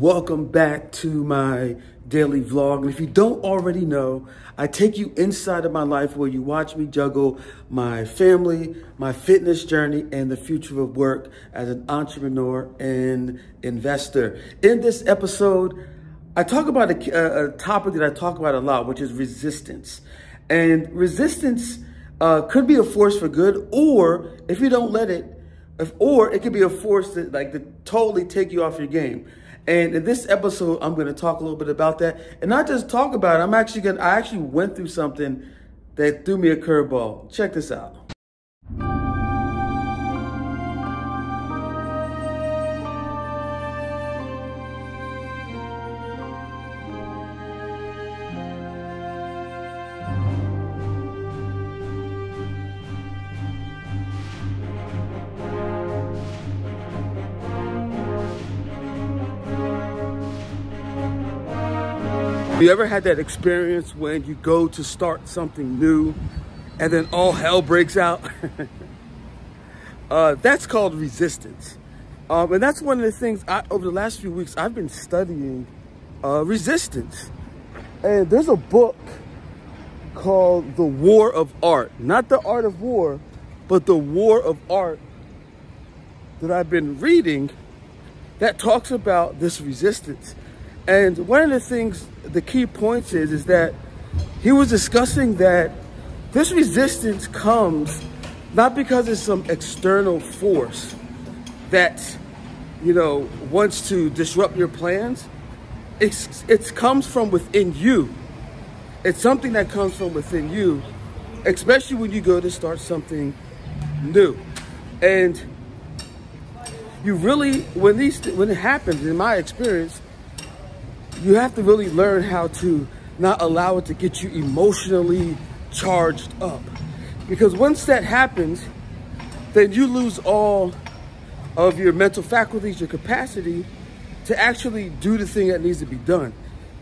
Welcome back to my daily vlog. And if you don't already know, I take you inside of my life where you watch me juggle my family, my fitness journey, and the future of work as an entrepreneur and investor. In this episode, I talk about a topic that I talk about a lot, which is resistance. And resistance could be a force for good, or if you don't let it, or it could be a force that to totally take you off your game. And in this episode, I'm going to talk a little bit about that, and not just talk about it. I actually went through something that threw me a curveball. Check this out. You ever had that experience when you go to start something new and then all hell breaks out? That's called resistance. And that's one of the things over the last few weeks I've been studying resistance. And there's a book called The War of Art. Not the art of war, but The War of Art that I've been reading that talks about this resistance. And one of the things, the key points is that he was discussing that this resistance comes not because it's some external force that, wants to disrupt your plans. It comes from within you. It's something that comes from within you, especially when you go to start something new. And you really, when it happens, in my experience, you have to really learn how to not allow it to get you emotionally charged up. Because once that happens, then you lose all of your mental faculties, your capacity to actually do the thing that needs to be done.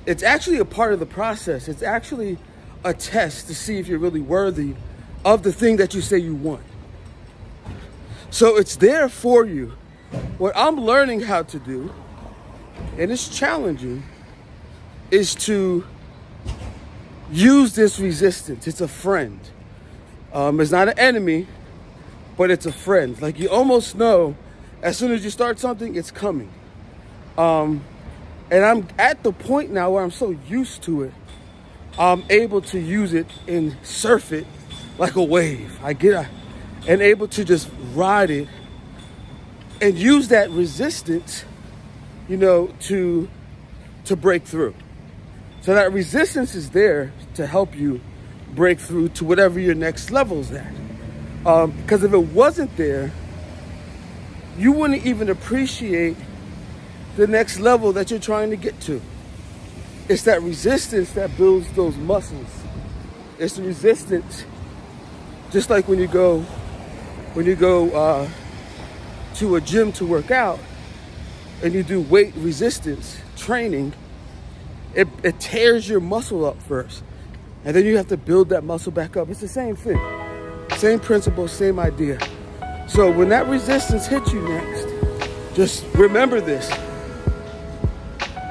It's actually a part of the process. It's actually a test to see if you're really worthy of the thing that you say you want. So it's there for you. What I'm learning how to do, and it's challenging, is to use this resistance. It's a friend. It's not an enemy, but it's a friend. Like, you almost know as soon as you start something, it's coming. And I'm at the point now where I'm so used to it, I'm able to use it and surf it like a wave. And able to just ride it and use that resistance, to break through. So that resistance is there to help you break through to whatever your next level's at. Because if it wasn't there, you wouldn't even appreciate the next level that you're trying to get to. It's that resistance that builds those muscles. It's the resistance, just like when you go to a gym to work out and you do weight resistance training. It tears your muscle up first, and then you have to build that muscle back up. It's the same thing, same principle, same idea. So when that resistance hits you next, just remember this.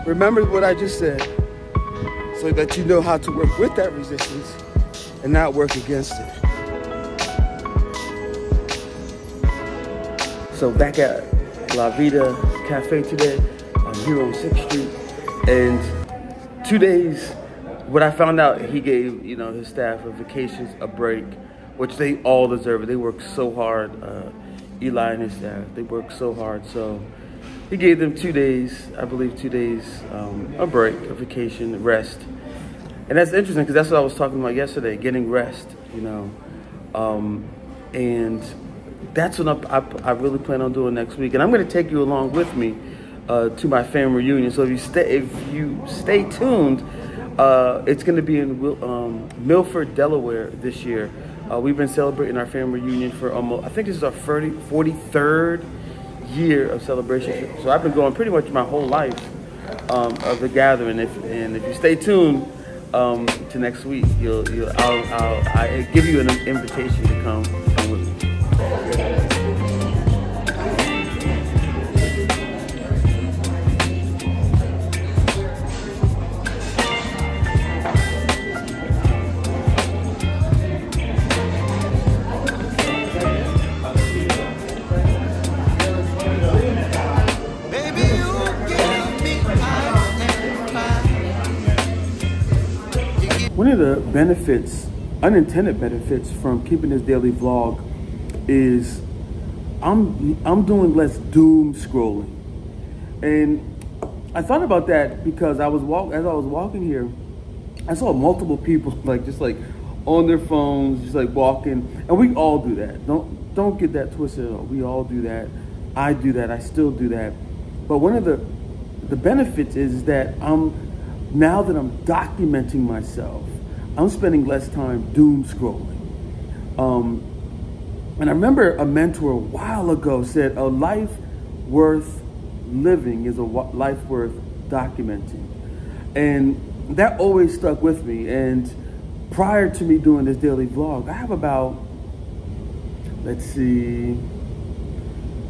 Remember what I just said, so that you know how to work with that resistance and not work against it. So back at La Vida Cafe today, I'm here on 6th Street, and 2 days, what I found out, he gave, his staff of vacations a break, which they all deserve. They work so hard. Eli and his staff, they work so hard. So he gave them 2 days, I believe 2 days, a break, a vacation, rest. And that's interesting because that's what I was talking about yesterday, getting rest, and that's what I really plan on doing next week. And I'm going to take you along with me to my family reunion. So if you stay tuned, it's going to be in Milford, Delaware this year. We've been celebrating our family reunion for almost, I think this is our 43rd year of celebration. So I've been going pretty much my whole life of the gathering. And if you stay tuned to next week, I'll give you an invitation to come with me. of the benefits, unintended benefits from keeping this daily vlog is I'm doing less doom scrolling. And I thought about that because as I was walking here, I saw multiple people just on their phones, just walking, and we all do that. Don't get that twisted at all. We all do that. I do that. I still do that. But one of the benefits is that now that I'm documenting myself, I'm spending less time doom scrolling. And I remember a mentor a while ago said, a life worth living is a life worth documenting. And that always stuck with me. And prior to me doing this daily vlog, I have about, let's see,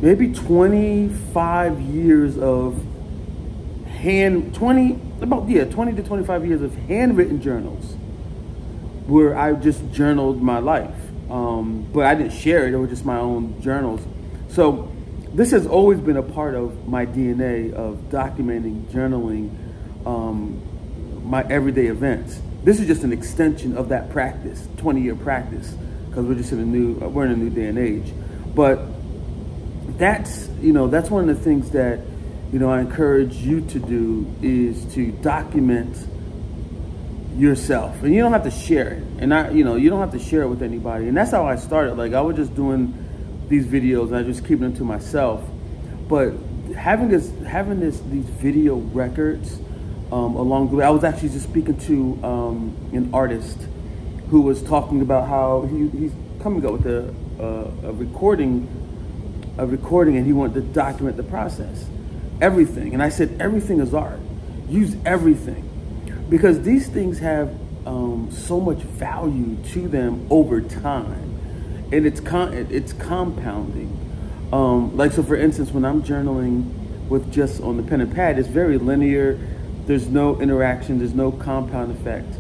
maybe 25 years of 20 to 25 years of handwritten journals where I just journaled my life. But I didn't share it. It was just my own journals. So this has always been a part of my DNA of documenting, journaling, my everyday events. This is just an extension of that practice, 20-year practice, because we're just in a new day and age. But that's one of the things that, I encourage you to do is to document yourself. And you don't have to share it. And you don't have to share it with anybody. And that's how I started. I was just doing these videos and I was just keeping them to myself. But having these video records along the way, I was actually just speaking to an artist who was talking about how he's coming up with a recording, and he wanted to document the process, everything. And I said, everything is art. Use everything, because these things have so much value to them over time, and it's compounding. So for instance, when I'm journaling with just on the pen and pad, it's very linear. There's no interaction. There's no compound effect.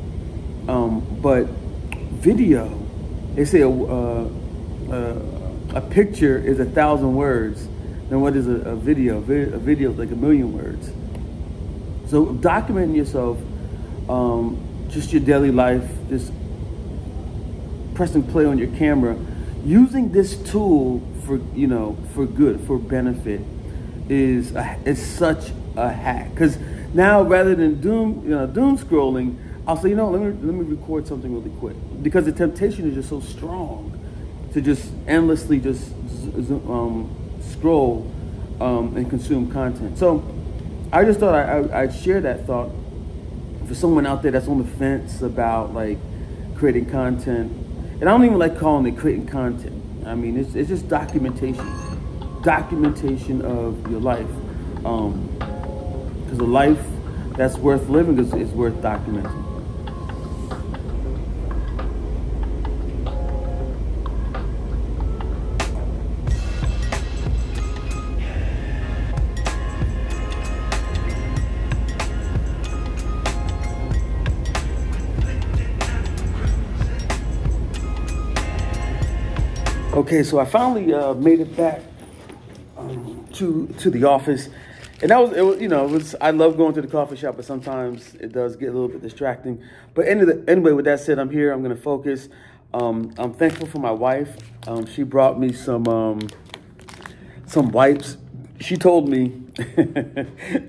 But video, they say a picture is 1,000 words. Then what is a video? A video is like 1,000,000 words. So documenting yourself, just your daily life, just pressing play on your camera, using this tool for good, for benefit, is such a hack. Because now, rather than doom scrolling, I'll say, let me record something really quick, because the temptation is just so strong to just endlessly just scroll and consume content. So I just thought I'd share that thought for someone out there that's on the fence about creating content. And I don't even like calling it creating content. I mean, it's just documentation of your life. Because a life that's worth living is worth documenting. Okay, so I finally made it back to the office, and I love going to the coffee shop, but sometimes it does get a little bit distracting. But anyway, with that said, I'm here. I'm going to focus. I'm thankful for my wife. She brought me some wipes. She told me,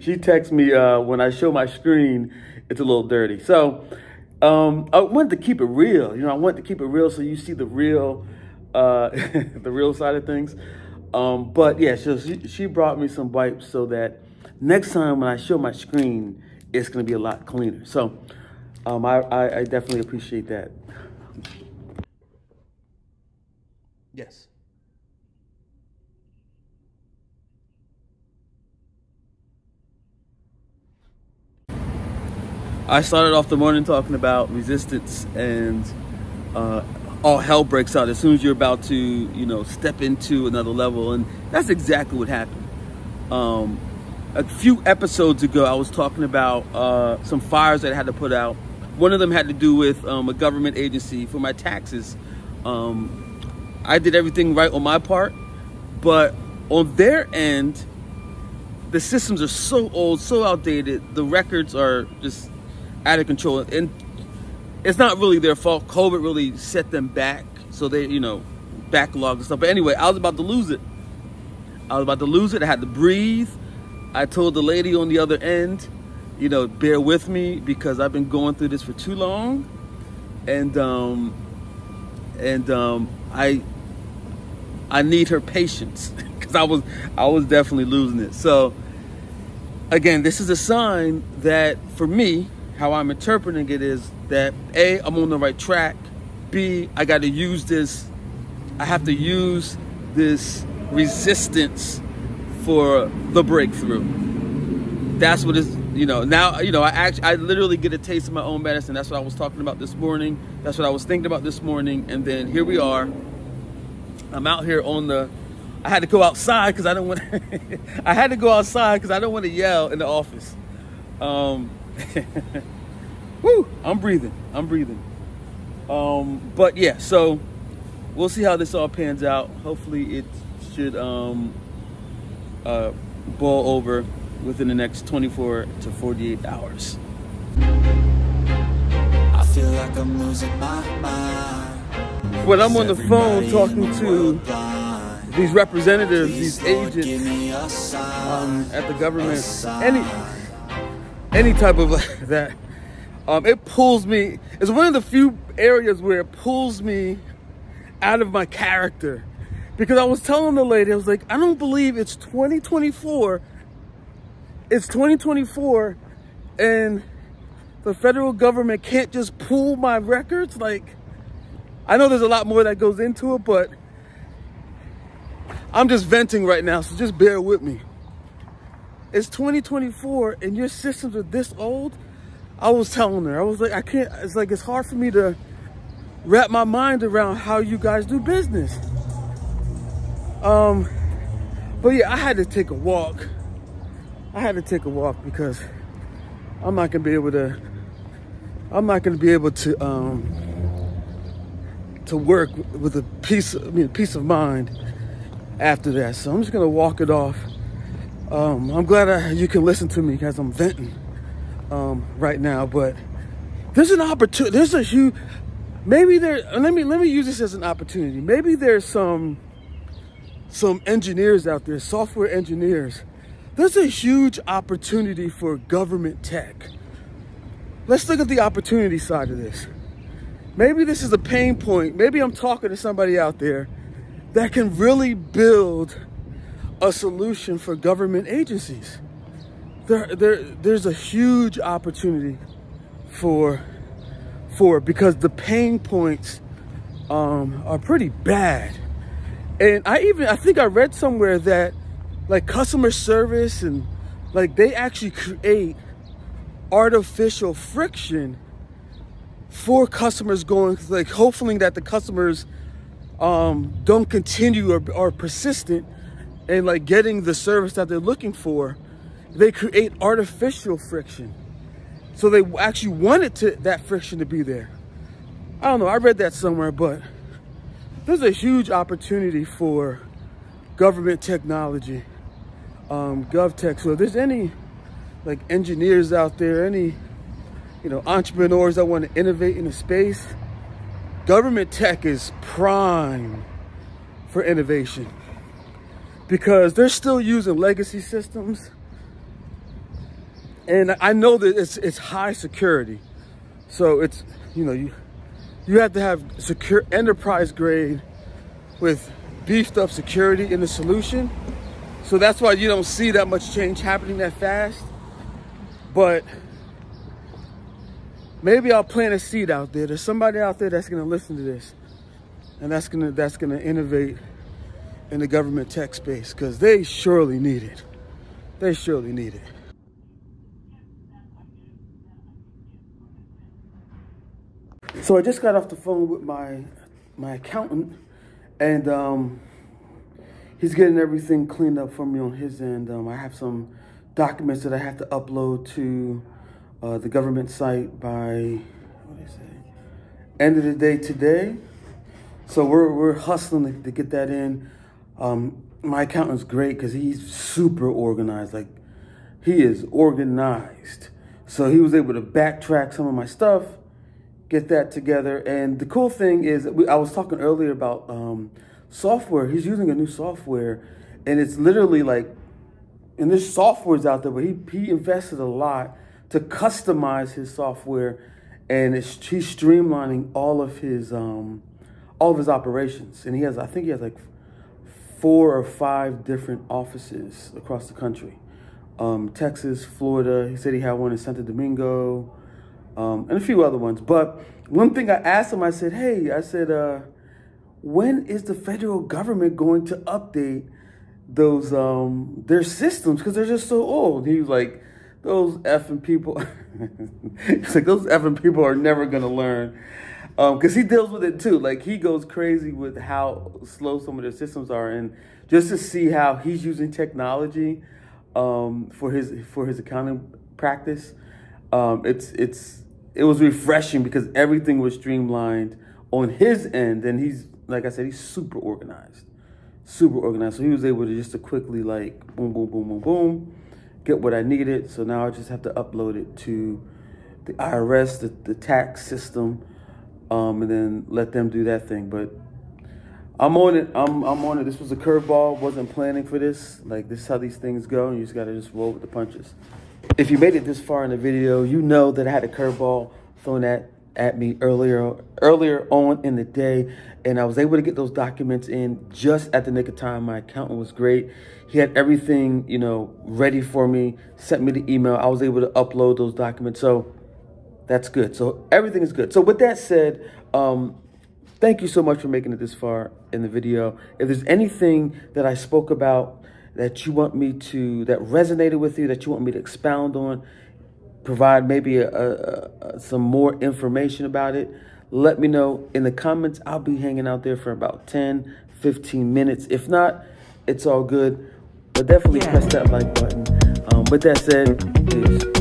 she texted me when I show my screen, it's a little dirty. So I wanted to keep it real. I wanted to keep it real so you see the real. The real side of things. But yeah, so she brought me some wipes so that next time when I show my screen, it's going to be a lot cleaner. So I definitely appreciate that. Yes. I started off the morning talking about resistance, and all hell breaks out as soon as you're about to, step into another level. And that's exactly what happened. A few episodes ago, I was talking about some fires that I had to put out. One of them had to do with a government agency for my taxes. I did everything right on my part, but on their end, the systems are so old, so outdated. The records are just out of control. And it's not really their fault. COVID really set them back. So they, you know, backlogged and stuff. But anyway, I was about to lose it. I had to breathe. I told the lady on the other end, you know, bear with me because I've been going through this for too long. And I need her patience because I was definitely losing it. So again, this is a sign that for me, how I'm interpreting it is that A, I'm on the right track. B, I got to use this. I have to use this resistance for the breakthrough. That's what is, you know, now, you know, I literally get a taste of my own medicine. That's what I was talking about this morning. That's what I was thinking about this morning. And then here we are. I'm out here on the, I had to go outside because I don't want I had to go outside because I don't want to yell in the office. Woo, I'm breathing. But yeah, so we'll see how this all pans out. Hopefully it should boil over within the next 24 to 48 hours. I feel like I'm losing my mind. When I'm on the phone talking to these representatives, these agents at the government, any type of like that, it pulls me. It's one of the few areas where it pulls me out of my character. Because I was telling the lady, I was like, I don't believe it's 2024. It's 2024 and the federal government can't just pull my records. Like, I know there's a lot more that goes into it, but I'm just venting right now, so just bear with me. It's 2024 and your systems are this old. I was telling her, I was like, I can't, it's like, it's hard for me to wrap my mind around how you guys do business. But yeah, I had to take a walk. Because I'm not gonna be able to work with a peace of mind after that. So I'm just gonna walk it off. I'm glad you can listen to me because I'm venting right now. But there's an opportunity. There's a huge. Maybe there. Let me use this as an opportunity. Maybe there's some engineers out there, software engineers. There's a huge opportunity for government tech. Let's look at the opportunity side of this. Maybe this is a pain point. Maybe I'm talking to somebody out there that can really build a solution for government agencies. There's a huge opportunity for because the pain points are pretty bad. And I think I read somewhere that like customer service and like they actually create artificial friction for customers going, like hopefully that the customers don't continue or are persistent in like getting the service that they're looking for. They create artificial friction. So they actually wanted that friction to be there. I don't know, I read that somewhere, but there's a huge opportunity for government technology, GovTech. So if there's any like engineers out there, any, you know, entrepreneurs that want to innovate in the space, government tech is prime for innovation because they're still using legacy systems. And I know that it's high security. So it's, you know, you have to have secure enterprise grade with beefed up security in the solution. So that's why you don't see that much change happening that fast. But maybe I'll plant a seed out there. There's somebody out there that's gonna listen to this and that's gonna innovate in the government tech space because they surely need it. They surely need it. So I just got off the phone with my accountant, and he's getting everything cleaned up for me on his end. I have some documents that I have to upload to the government site by, what did I say, end of the day today. So we're hustling to get that in. My accountant's great because he's super organized. Like, he is organized. So he was able to backtrack some of my stuff, get that together. And the cool thing is, I was talking earlier about software. He's using a new software, and it's literally like, and there's softwares out there, but he invested a lot to customize his software, and he's streamlining all of his operations. And I think he has like 4 or 5 different offices across the country. Texas, Florida. He said he had one in Santo Domingo, and a few other ones. But one thing I asked him, I said, hey, when is the federal government going to update those their systems, because they're just so old? He was like, those effing people. He's like, those effing people are never gonna learn, because he deals with it too. Like, he goes crazy with how slow some of their systems are, and just to see how he's using technology for his accounting practice, it was refreshing, because everything was streamlined on his end, and he's, like I said, he's super organized. So he was able to quickly, like, boom, boom, boom, boom, boom, get what I needed. So now I just have to upload it to the IRS, the tax system, and then let them do that thing. But I'm on it. I'm on it. This was a curveball. Wasn't planning for this. Like, this is how these things go, and you just got to just roll with the punches. If you made it this far in the video, you know that I had a curveball thrown at me earlier on in the day, and I was able to get those documents in just at the nick of time. My accountant was great. He had everything, ready for me, sent me the email. I was able to upload those documents, so that's good. So everything is good. So with that said, thank you so much for making it this far in the video. If there's anything that I spoke about that you want me to, that resonated with you, that you want me to expound on, provide maybe some more information about it, let me know in the comments. I'll be hanging out there for about 10, 15 minutes. If not, it's all good. But definitely press that like button. With that said, peace.